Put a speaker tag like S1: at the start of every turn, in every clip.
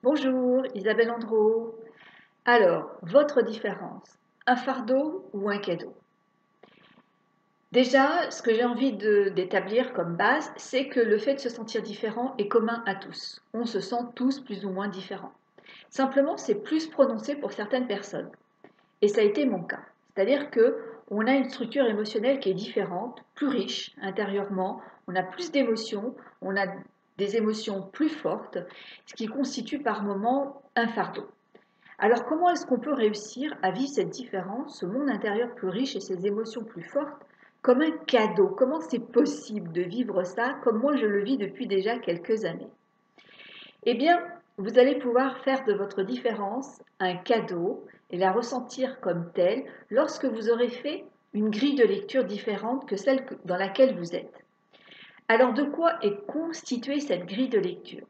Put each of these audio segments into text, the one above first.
S1: Bonjour, Isabelle Andro. Alors, votre différence, un fardeau ou un cadeau? Déjà, ce que j'ai envie d'établir comme base, c'est que le fait de se sentir différent est commun à tous. On se sent tous plus ou moins différents. Simplement, c'est plus prononcé pour certaines personnes. Et ça a été mon cas. C'est-à-dire que on a une structure émotionnelle qui est différente, plus riche intérieurement, on a plus d'émotions, on a des émotions plus fortes, ce qui constitue par moments un fardeau. Alors comment est-ce qu'on peut réussir à vivre cette différence, ce monde intérieur plus riche et ces émotions plus fortes, comme un cadeau? Comment c'est possible de vivre ça comme moi je le vis depuis déjà quelques années? Eh bien, vous allez pouvoir faire de votre différence un cadeau et la ressentir comme telle lorsque vous aurez fait une grille de lecture différente que celle dans laquelle vous êtes. Alors de quoi est constituée cette grille de lecture?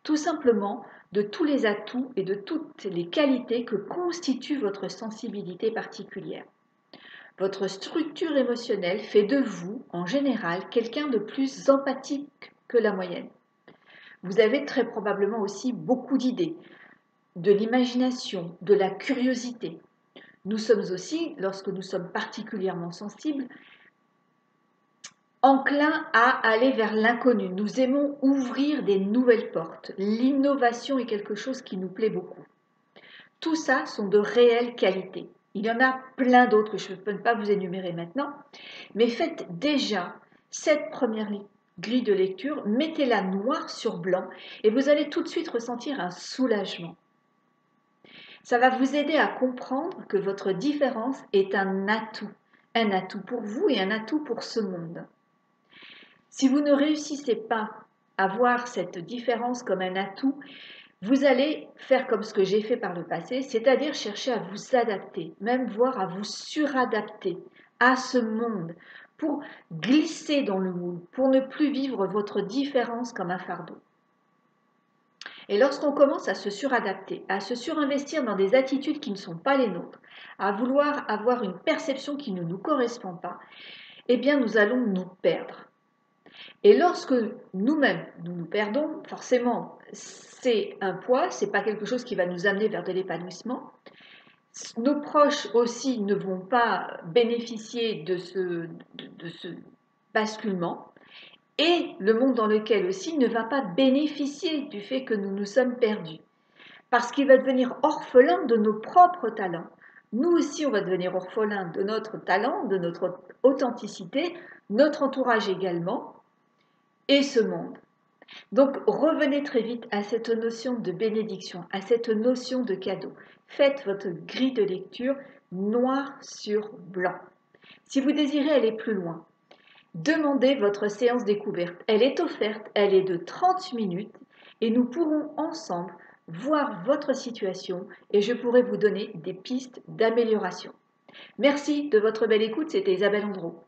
S1: Tout simplement de tous les atouts et de toutes les qualités que constitue votre sensibilité particulière. Votre structure émotionnelle fait de vous, en général, quelqu'un de plus empathique que la moyenne. Vous avez très probablement aussi beaucoup d'idées, de l'imagination, de la curiosité. Nous sommes aussi, lorsque nous sommes particulièrement sensibles, enclins à aller vers l'inconnu. Nous aimons ouvrir des nouvelles portes. L'innovation est quelque chose qui nous plaît beaucoup. Tout ça sont de réelles qualités. Il y en a plein d'autres que je ne peux pas vous énumérer maintenant, mais faites déjà cette première grille de lecture, mettez-la noir sur blanc et vous allez tout de suite ressentir un soulagement. Ça va vous aider à comprendre que votre différence est un atout pour vous et un atout pour ce monde. Si vous ne réussissez pas à voir cette différence comme un atout, vous allez faire comme ce que j'ai fait par le passé, c'est-à-dire chercher à vous adapter, même voire à vous suradapter à ce monde pour glisser dans le moule, pour ne plus vivre votre différence comme un fardeau. Et lorsqu'on commence à se suradapter, à se surinvestir dans des attitudes qui ne sont pas les nôtres, à vouloir avoir une perception qui ne nous correspond pas, eh bien nous allons nous perdre. Et lorsque nous-mêmes nous perdons, forcément c'est un poids, c'est pas quelque chose qui va nous amener vers de l'épanouissement. Nos proches aussi ne vont pas bénéficier de ce basculement. Et le monde dans lequel aussi ne va pas bénéficier du fait que nous nous sommes perdus. Parce qu'il va devenir orphelin de nos propres talents. Nous aussi, on va devenir orphelin de notre talent, de notre authenticité, notre entourage également, et ce monde. Donc revenez très vite à cette notion de bénédiction, à cette notion de cadeau. Faites votre grille de lecture noir sur blanc. Si vous désirez aller plus loin, demandez votre séance découverte. Elle est offerte, elle est de 30 minutes et nous pourrons ensemble voir votre situation et je pourrai vous donner des pistes d'amélioration. Merci de votre belle écoute, c'était Isabelle Andro.